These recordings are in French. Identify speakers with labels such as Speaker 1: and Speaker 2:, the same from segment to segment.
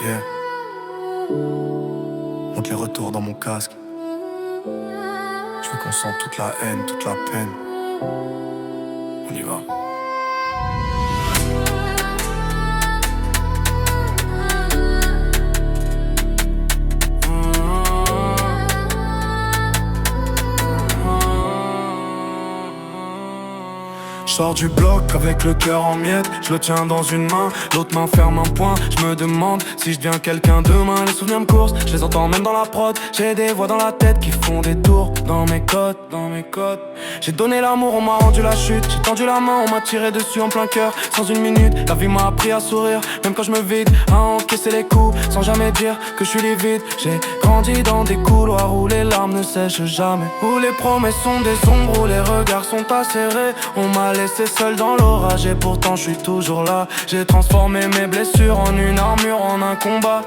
Speaker 1: Yeah. Monte les retours dans mon casque. Je veux qu'on sente toute la haine, toute la peine. On y va. Je sors du bloc avec le cœur en miettes. Je le tiens dans une main, l'autre main ferme un poing. Je me demande si je deviens quelqu'un demain. Les souvenirs me coursent, je les entends même dans la prod. J'ai des voix dans la tête qui font des tours dans mes côtes, dans mes côtes. J'ai donné l'amour, on m'a rendu la chute. J'ai tendu la main, on m'a tiré dessus en plein cœur. Sans une minute, la vie m'a appris à sourire. Même quand je me vide, à encaisser les coups. Sans jamais dire que je suis livide. J'ai grandi dans des couloirs où les larmes ne sèchent jamais. Où les promesses sont des ombres, où les regards sont acérés. On m'a laissé seul dans l'orage et pourtant je suis toujours là. J'ai transformé mes blessures en une armure, en un combat.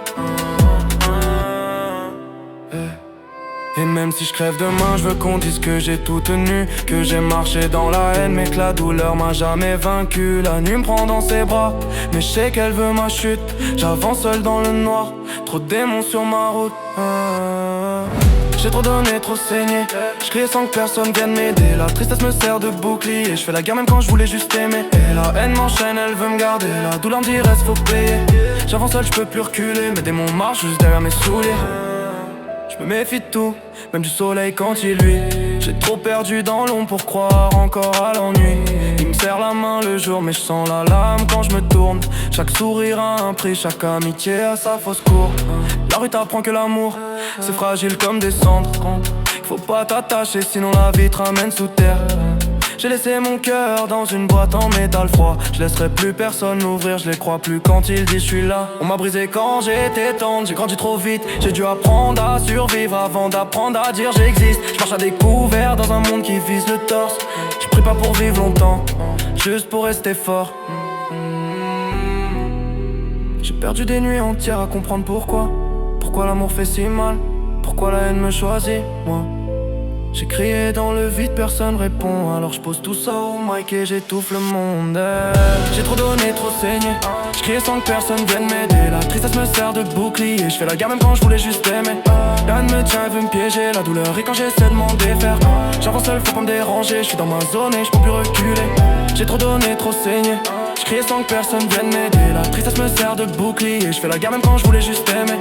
Speaker 1: Et même si je crève demain, je veux qu'on dise que j'ai tout tenu, que j'ai marché dans la haine, mais que la douleur m'a jamais vaincu. La nuit me prend dans ses bras, mais je sais qu'elle veut ma chute. J'avance seul dans le noir, trop de démons sur ma route. J'ai trop donné, trop saigné. Je criais sans que personne vienne m'aider. La tristesse me sert de bouclier. Je fais la guerre même quand je voulais juste aimer. Et la haine m'enchaîne, elle veut me garder. La douleur me dit reste, faut payer. J'avance seul, je peux plus reculer. Mes démons marchent juste derrière mes souliers. Je me méfie de tout, même du soleil quand il luit. J'ai trop perdu dans l'ombre pour croire encore à l'ennui. Il me serre la main le jour mais je sens la lame quand je me tourne. Chaque sourire a un prix, chaque amitié a sa fausse cour. La rue t'apprend que l'amour, c'est fragile comme des cendres. Faut pas t'attacher sinon la vie te ramène sous terre. J'ai laissé mon cœur dans une boîte en métal froid. Je laisserai plus personne l'ouvrir, je les crois plus quand il dit je suis là. On m'a brisé quand j'étais tendre, j'ai grandi trop vite. J'ai dû apprendre à survivre avant d'apprendre à dire j'existe. Je marche à découvert dans un monde qui vise le torse. Je prie pas pour vivre longtemps, juste pour rester fort. J'ai perdu des nuits entières à comprendre pourquoi. Pourquoi l'amour fait si mal, pourquoi la haine me choisit, moi. J'ai crié dans le vide, personne répond. Alors je pose tout ça au mic et j'étouffe le monde. J'ai trop donné, trop saigné. Je criais sans que personne vienne m'aider. La tristesse me sert de bouclier. Je fais la guerre même quand je voulais juste aimer. La haine me tient, elle veut me piéger. La douleur et quand j'essaie de m'en défaire. J'avance seul, faut pas me déranger. Je suis dans ma zone et je peux plus reculer. J'ai trop donné, trop saigné. Je criais sans que personne vienne m'aider. La tristesse me sert de bouclier. Je fais la guerre même quand je voulais juste aimer.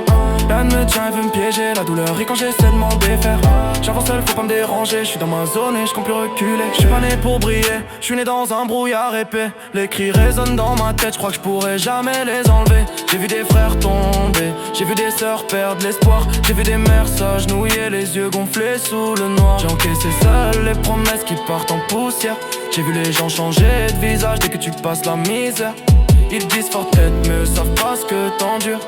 Speaker 1: La haine me tient, elle veut me piéger. La douleur et quand j'essaie de m'en défaire. J'avance seul, faut pas me déranger. Je suis dans ma zone et je compte plus reculer. Je suis pas né pour briller, je suis né dans un brouillard épais. Les cris résonnent dans ma tête, je crois que je pourrais jamais les enlever. J'ai vu des frères tomber, j'ai vu des sœurs perdre l'espoir. J'ai vu des mères s'agenouiller, les yeux gonflés sous le noir. J'ai encaissé seul les promesses qui partent en poussière. J'ai vu les gens changer de visage dès que tu passes la misère. Ils disent fort tête mais eux savent pas ce que t'endures.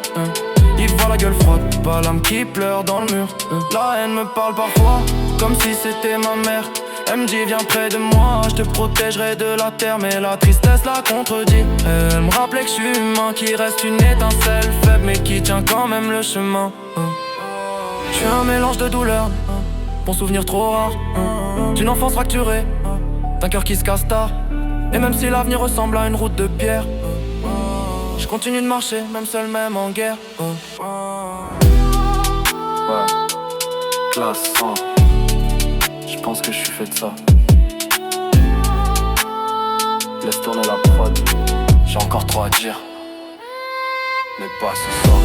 Speaker 1: Ils voient la gueule froide, pas l'âme qui pleure dans le mur. La haine me parle parfois, comme si c'était ma mère. Elle me dit viens près de moi, je te protégerai de la terre. Mais la tristesse la contredit. Elle me rappelait que je suis humain, qui reste une étincelle faible mais qui tient quand même le chemin. Je suis un mélange de douleur, bon souvenir trop rare, d'une enfance fracturée, d'un cœur qui se casse tard. Et même si l'avenir ressemble à une route de pierre, je continue de marcher, même seul, même en guerre. Ouais, classe 100. Je pense que je suis fait de ça. Laisse tourner la prod. J'ai encore trop à dire, mais pas ce soir.